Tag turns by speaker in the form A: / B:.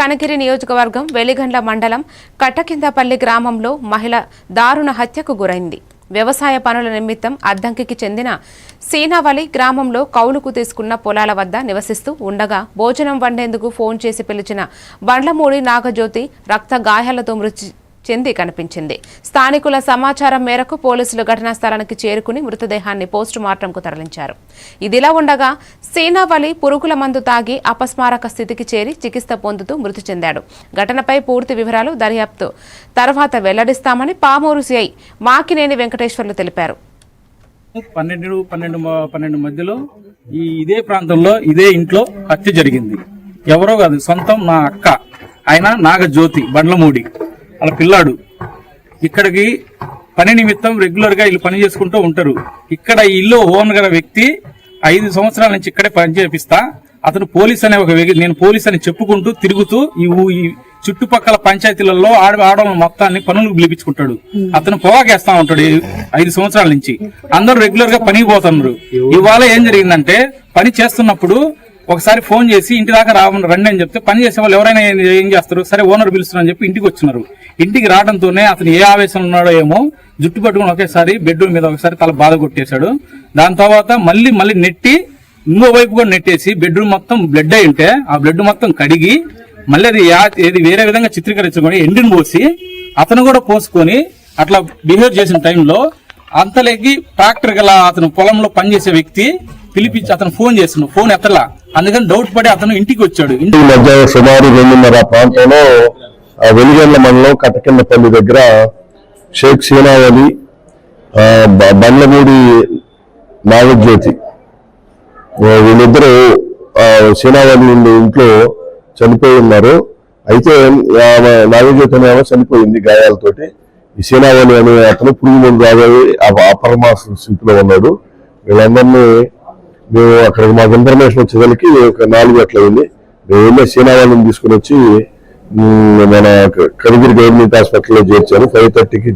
A: కనగిరి నియోజకవర్గం వెలిగండ్ల మండలం కట్టకిందపల్లి గ్రామంలో మహిళ దారుణ హత్యకు గురైంది. వ్యవసాయ పనుల నిమిత్తం అద్దంకికి చెందిన సీనావలి గ్రామంలో కౌలుకు తీసుకున్న పొలాల వద్ద నివసిస్తూ ఉండగా భోజనం వండేందుకు ఫోన్ చేసి పిలిచిన బండ్లమూడి నాగజ్యోతి రక్త గాయాలతో మృతి చెంది కనిపించింది. స్థానికుల సమాచారం మేరకు పోలీసులు ఘటనా స్థలానికి చేరుకుని మృతదేహాన్ని పోస్టు మార్టంకు తరలించారు. ఇదిలా ఉండగా సీనావలి పురుగుల మందు తాగి అపస్మారక స్థితికి చేరి చికిత్స పొందుతూ మృతి చెందాడు. ఘటనపై పూర్తి వివరాలు దర్యాప్తు తర్వాత వెల్లడిస్తామని పామూరు సిఐ మాకినేని వెంకటేశ్వర్లు తెలిపారు.
B: 12 మధ్యలో ఇదే ప్రాంతంలో ఇదే ఇంట్లో హత్య జరిగింది. ఎవరో కాదు, సొంతం నా అక్క. ఆయన నాగజ్యోతి బండ్లమూడి వాళ్ళ పిల్లాడు. ఇక్కడికి పని నిమిత్తం రెగ్యులర్ గా వీళ్ళు పని చేసుకుంటూ ఉంటారు. ఇక్కడ ఈ ఇల్లు ఓన్ గల వ్యక్తి 5 సంవత్సరాల నుంచి ఇక్కడే పని చేపిస్తా. అతను పోలీస్ అనే ఒక వ్యక్తి, నేను పోలీస్ అని చెప్పుకుంటూ తిరుగుతూ ఈ చుట్టుపక్కల పంచాయతీలలో ఆడవాళ్ళ మొత్తాన్ని పనులకు పిలిపించుకుంటాడు. అతను పొగాకేస్తా ఉంటాడు 5 సంవత్సరాల నుంచి. అందరూ రెగ్యులర్ గా పనికి పోతున్నారు. ఇవాళ ఏం జరిగిందంటే, పని చేస్తున్నప్పుడు ఒకసారి ఫోన్ చేసి ఇంటి దాకా రండి అని చెప్తే పని చేసే వాళ్ళు ఎవరైనా ఏం చేస్తారు, సరే ఓనర్ పిలుస్తున్నారు అని చెప్పి ఇంటికి వచ్చినారు. ఇంటికి రావడంతోనే అతను ఏ ఆవేశంలో ఉన్నాడో ఏమో జుట్టు పట్టుకుని ఒకేసారి బెడ్రూమ్ మీద ఒకసారి తల బాధ కొట్టేశాడు. దాని తర్వాత మళ్ళీ నెట్టి ఇంకో వైపు కూడా నెట్టేసి బెడ్రూమ్ మొత్తం బ్లడ్ అయి ఉంటే ఆ బ్లడ్ మొత్తం కడిగి మళ్ళీ అది వేరే విధంగా చిత్రీకరించుకొని ఎండిని పోసి అతను కూడా పోసుకొని అట్లా బిహేవ్ చేసిన టైంలో అంతలేకి ట్రాక్టర్ గల అతను పొలంలో పనిచేసే వ్యక్తి పిలిపించి అతను ఫోన్ చేస్తున్నాడు. ఫోన్ ఎత్తలా, అందుకని డౌట్ పడి అతను ఇంటికి వచ్చాడు.
C: ఇంటి మధ్య సుమారు 2:30 ప్రాంతంలో వెలిగండ్ల మండలం కట్టకిందపల్లి దగ్గర షేక్ సీనావలి బండ్లమూడి నాగజ్యోతి వీళ్ళిద్దరూ సీనావలి ఇంట్లో చనిపోయి ఉన్నారు. అయితే నాగజ్యోతి అనేమో చనిపోయింది గాయాలతోటి. ఈ సీనావలి అనే అతను పురుగు మందు తాగి అపరమాస స్థితిలో ఉన్నాడు. వీళ్ళందరినీ మేము అక్కడికి మాకు ఇన్ఫర్మేషన్ వచ్చేసరికి ఒక 4 గంటలైంది. మేము వెళ్ళే సీనావళిని తీసుకుని వచ్చి మన కనిగిరి గవర్నమెంట్ హాస్పిటల్లో చేర్చాను. 5:30కి